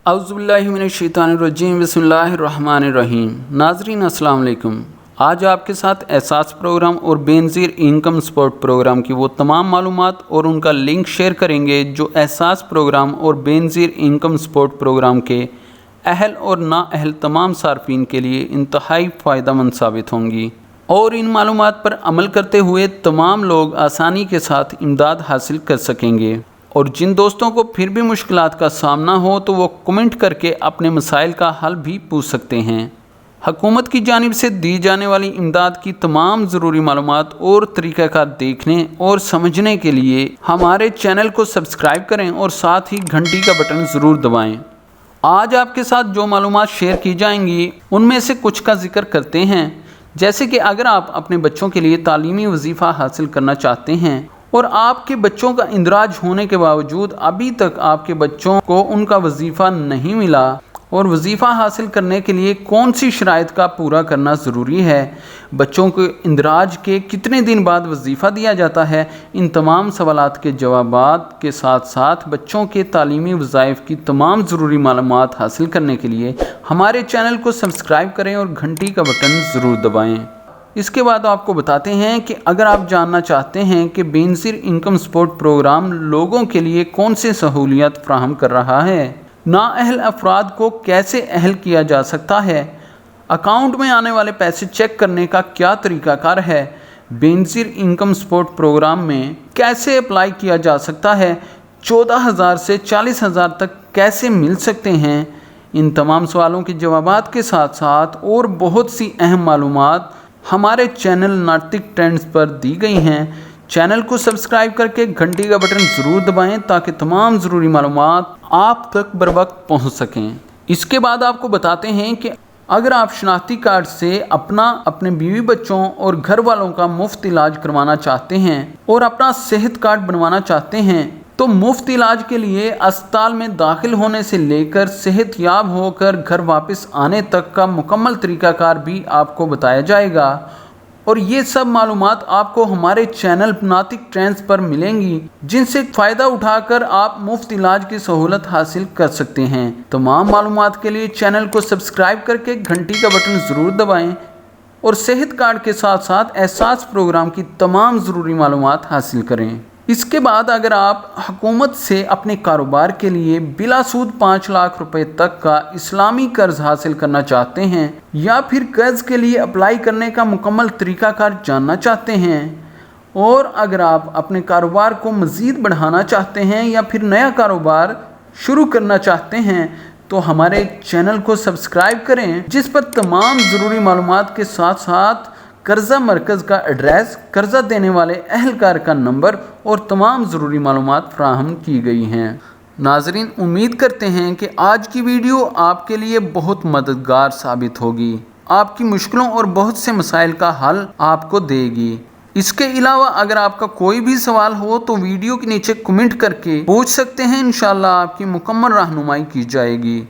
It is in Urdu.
اعوذ باللہ من الشیطان الرجیم، بسم اللہ الرحمن الرحیم۔ ناظرین السلام علیکم۔ آج آپ کے ساتھ احساس پروگرام اور بے نظیر انکم سپورٹ پروگرام کی وہ تمام معلومات اور ان کا لنک شیئر کریں گے جو احساس پروگرام اور بے نظیر انکم سپورٹ پروگرام کے اہل اور نااہل تمام صارفین کے لیے انتہائی فائدہ مند ثابت ہوں گی، اور ان معلومات پر عمل کرتے ہوئے تمام لوگ آسانی کے ساتھ امداد حاصل کر سکیں گے۔ اور جن دوستوں کو پھر بھی مشکلات کا سامنا ہو تو وہ کمنٹ کر کے اپنے مسائل کا حل بھی پوچھ سکتے ہیں۔ حکومت کی جانب سے دی جانے والی امداد کی تمام ضروری معلومات اور طریقہ کار دیکھنے اور سمجھنے کے لیے ہمارے چینل کو سبسکرائب کریں اور ساتھ ہی گھنٹی کا بٹن ضرور دبائیں۔ آج آپ کے ساتھ جو معلومات شیئر کی جائیں گی ان میں سے کچھ کا ذکر کرتے ہیں، جیسے کہ اگر آپ اپنے بچوں کے لیے تعلیمی وظیفہ حاصل کرنا چاہتے ہیں اور آپ کے بچوں کا اندراج ہونے کے باوجود ابھی تک آپ کے بچوں کو ان کا وظیفہ نہیں ملا، اور وظیفہ حاصل کرنے کے لیے کون سی شرائط کا پورا کرنا ضروری ہے، بچوں کو اندراج کے کتنے دن بعد وظیفہ دیا جاتا ہے، ان تمام سوالات کے جوابات کے ساتھ ساتھ بچوں کے تعلیمی وظائف کی تمام ضروری معلومات حاصل کرنے کے لیے ہمارے چینل کو سبسکرائب کریں اور گھنٹی کا بٹن ضرور دبائیں۔ اس کے بعد آپ کو بتاتے ہیں کہ اگر آپ جاننا چاہتے ہیں کہ بے نظیر انکم سپورٹ پروگرام لوگوں کے لیے کون سے سہولیات فراہم کر رہا ہے، نااہل افراد کو کیسے اہل کیا جا سکتا ہے، اکاؤنٹ میں آنے والے پیسے چیک کرنے کا کیا طریقہ کار ہے، بے نظیر انکم سپورٹ پروگرام میں کیسے اپلائی کیا جا سکتا ہے، 14,000 سے 40,000 تک کیسے مل سکتے ہیں، ان تمام سوالوں کے جوابات کے ساتھ ساتھ اور بہت سی اہم معلومات ہمارے چینل ناطق ٹرینڈز پر دی گئی ہیں۔ چینل کو سبسکرائب کر کے گھنٹی کا بٹن ضرور دبائیں تاکہ تمام ضروری معلومات آپ تک بر وقت پہنچ سکیں۔ اس کے بعد آپ کو بتاتے ہیں کہ اگر آپ شناختی کارڈ سے اپنے بیوی بچوں اور گھر والوں کا مفت علاج کروانا چاہتے ہیں اور اپنا صحت کارڈ بنوانا چاہتے ہیں تو مفت علاج کے لیے اسپتال میں داخل ہونے سے لے کر صحت یاب ہو کر گھر واپس آنے تک کا مکمل طریقہ کار بھی آپ کو بتایا جائے گا، اور یہ سب معلومات آپ کو ہمارے چینل ناطق ٹرینڈز پر ملیں گی، جن سے فائدہ اٹھا کر آپ مفت علاج کی سہولت حاصل کر سکتے ہیں۔ تمام معلومات کے لیے چینل کو سبسکرائب کر کے گھنٹی کا بٹن ضرور دبائیں اور صحت کارڈ کے ساتھ ساتھ احساس پروگرام کی تمام ضروری معلومات حاصل کریں۔ اس کے بعد اگر آپ حکومت سے اپنے کاروبار کے لیے بلا سود 5 لاکھ روپے تک کا اسلامی قرض حاصل کرنا چاہتے ہیں یا پھر قرض کے لیے اپلائی کرنے کا مکمل طریقہ کار جاننا چاہتے ہیں، اور اگر آپ اپنے کاروبار کو مزید بڑھانا چاہتے ہیں یا پھر نیا کاروبار شروع کرنا چاہتے ہیں تو ہمارے چینل کو سبسکرائب کریں، جس پر تمام ضروری معلومات کے ساتھ ساتھ قرضہ مرکز کا ایڈریس، قرضہ دینے والے اہلکار کا نمبر اور تمام ضروری معلومات فراہم کی گئی ہیں۔ ناظرین، امید کرتے ہیں کہ آج کی ویڈیو آپ کے لیے بہت مددگار ثابت ہوگی، آپ کی مشکلوں اور بہت سے مسائل کا حل آپ کو دے گی۔ اس کے علاوہ اگر آپ کا کوئی بھی سوال ہو تو ویڈیو کے نیچے کمنٹ کر کے پوچھ سکتے ہیں، انشاءاللہ آپ کی مکمل رہنمائی کی جائے گی۔